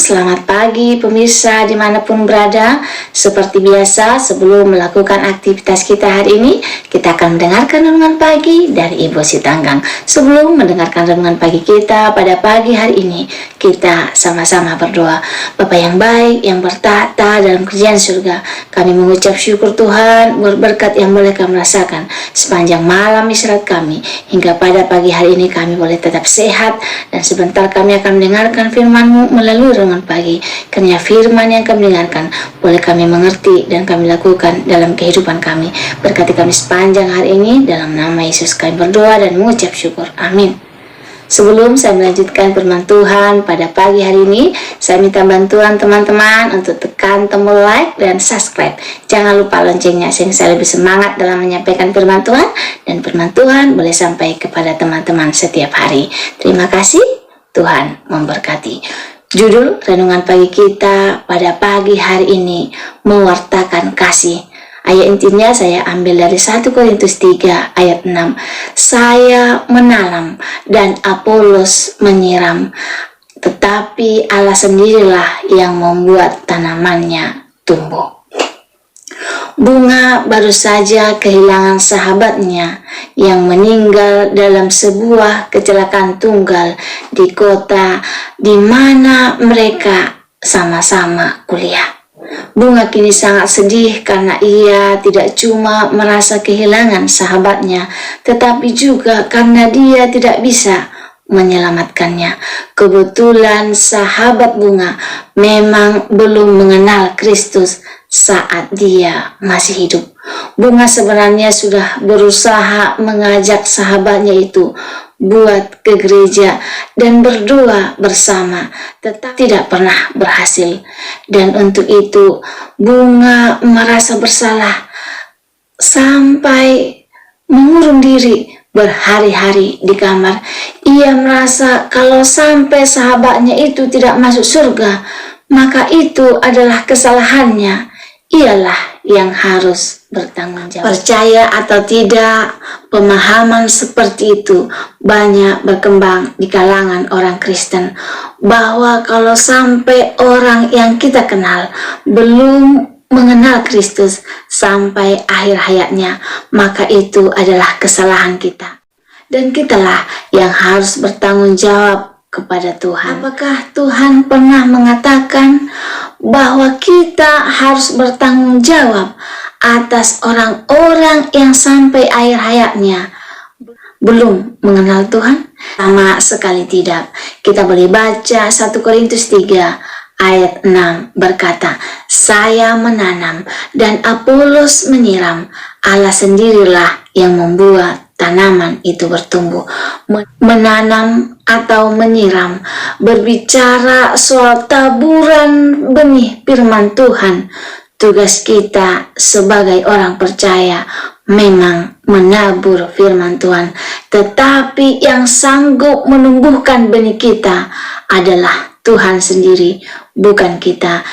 selamat pagi pemirsa dimanapun berada. Seperti biasa, sebelum melakukan aktivitas kita hari ini, kita akan mendengarkan renungan pagi dari Ibu Sitanggang. Sebelum mendengarkan renungan pagi kita pada pagi hari ini, kita sama-sama berdoa. Bapa yang baik, yang bertata dalam kerajaan surga, kami mengucap syukur Tuhan buat berkat yang boleh kami rasakan sepanjang malam istirahat kami, hingga pada pagi hari ini kami boleh tetap sehat, dan sebentar kami akan mendengarkan firman-Mu melalui renungan pagi. Karena firman yang kami dengarkan boleh kami mengerti dan kami lakukan dalam kehidupan kami. Berkati kami sepanjang hari ini, dalam nama Yesus kami berdoa dan mengucap syukur. Amin. Sebelum saya melanjutkan firman Tuhan pada pagi hari ini, saya minta bantuan teman-teman untuk tekan tombol like dan subscribe. Jangan lupa loncengnya sehingga saya lebih semangat dalam menyampaikan firman Tuhan, dan firman Tuhan boleh sampai kepada teman-teman setiap hari. Terima kasih, Tuhan memberkati. Judul renungan pagi kita pada pagi hari ini, mewartakan kasih. Ayat intinya saya ambil dari 1 Korintus 3 ayat 6. Saya menanam dan Apolos menyiram, tetapi Allah sendirilah yang membuat tanamannya tumbuh. Bunga baru saja kehilangan sahabatnya yang meninggal dalam sebuah kecelakaan tunggal di kota di mana mereka sama-sama kuliah. Bunga kini sangat sedih karena ia tidak cuma merasa kehilangan sahabatnya, tetapi juga karena dia tidak bisa menyelamatkannya. Kebetulan sahabat Bunga memang belum mengenal Kristus saat dia masih hidup. Bunga sebenarnya sudah berusaha mengajak sahabatnya itu buat ke gereja dan berdoa bersama, tetapi tidak pernah berhasil. Dan untuk itu Bunga merasa bersalah sampai mengurung diri berhari-hari di kamar. Ia merasa kalau sampai sahabatnya itu tidak masuk surga, maka itu adalah kesalahannya. Ialah yang harus bertanggung jawab. Percaya atau tidak, pemahaman seperti itu banyak berkembang di kalangan orang Kristen, bahwa kalau sampai orang yang kita kenal belum mengenal Kristus sampai akhir hayatnya, maka itu adalah kesalahan kita, dan kitalah yang harus bertanggung jawab kepada Tuhan. Apakah Tuhan pernah mengatakan bahwa kita harus bertanggung jawab atas orang-orang yang sampai akhir hayatnya belum mengenal Tuhan? Sama sekali tidak. Kita boleh baca 1 Korintus 3 ayat 6 berkata, saya menanam dan Apolos menyiram, Allah sendirilah yang membuat tanaman itu bertumbuh. Menanam atau menyiram berbicara soal taburan benih firman Tuhan. Tugas kita sebagai orang percaya memang menabur firman Tuhan, tetapi yang sanggup menumbuhkan benih kita adalah Tuhan sendiri, bukan kita.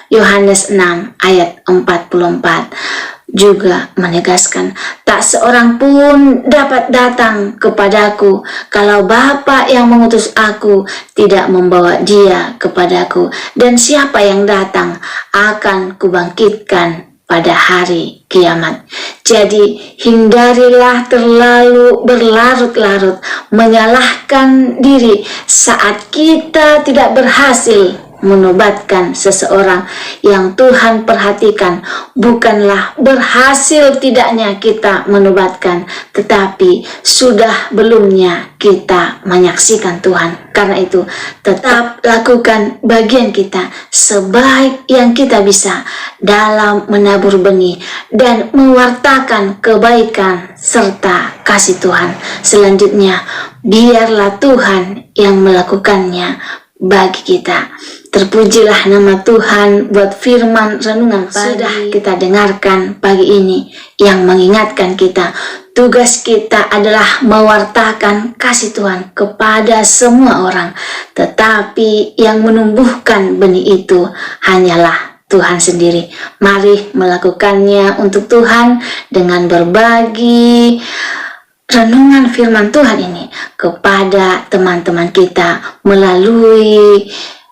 Yohanes 6 ayat 44 juga menegaskan, tak seorang pun dapat datang kepadaku kalau Bapa yang mengutus aku tidak membawa dia kepadaku, dan siapa yang datang akan kubangkitkan pada hari kiamat. Jadi hindarilah terlalu berlarut-larut menyalahkan diri saat kita tidak berhasil menobatkan seseorang. Yang Tuhan perhatikan bukanlah berhasil tidaknya kita menobatkan, tetapi sudah belumnya kita menyaksikan Tuhan. Karena itu tetap lakukan bagian kita sebaik yang kita bisa dalam menabur benih dan mewartakan kebaikan serta kasih Tuhan. Selanjutnya biarlah Tuhan yang melakukannya bagi kita. Terpujilah nama Tuhan buat firman renungan sudah kita dengarkan pagi ini, yang mengingatkan kita tugas kita adalah mewartakan kasih Tuhan kepada semua orang, tetapi yang menumbuhkan benih itu hanyalah Tuhan sendiri. Mari melakukannya untuk Tuhan dengan berbagi renungan firman Tuhan ini kepada teman-teman kita melalui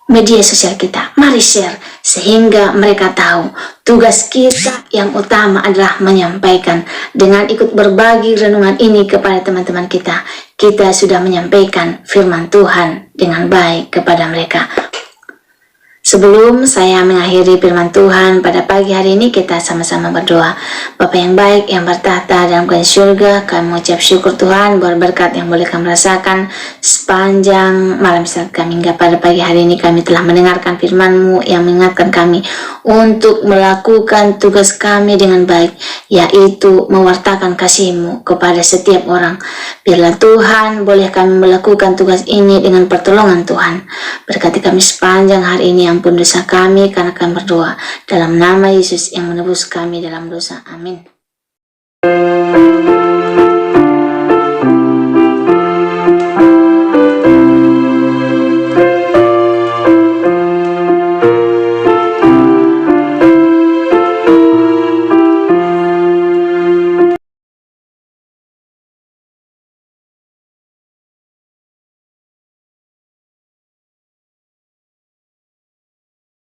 media sosial kita. Mari share sehingga mereka tahu tugas kita yang utama adalah menyampaikan. Dengan ikut berbagi renungan ini kepada teman-teman kita, kita sudah menyampaikan firman Tuhan dengan baik kepada mereka. Sebelum saya mengakhiri firman Tuhan pada pagi hari ini, kita sama-sama berdoa. Bapa yang baik, yang bertahta dalam kerajaan surga, kami mengucap syukur Tuhan buat berkat yang boleh kami rasakan sepanjang malam saat kami hingga pada pagi hari ini. Kami telah mendengarkan firman-Mu yang mengingatkan kami untuk melakukan tugas kami dengan baik, yaitu mewartakan kasih-Mu kepada setiap orang. Biarlah Tuhan boleh kami melakukan tugas ini dengan pertolongan Tuhan. Berkati kami sepanjang hari ini, ampun dosa kami karena kami berdoa dalam nama Yesus yang menebus kami dalam dosa. Amin.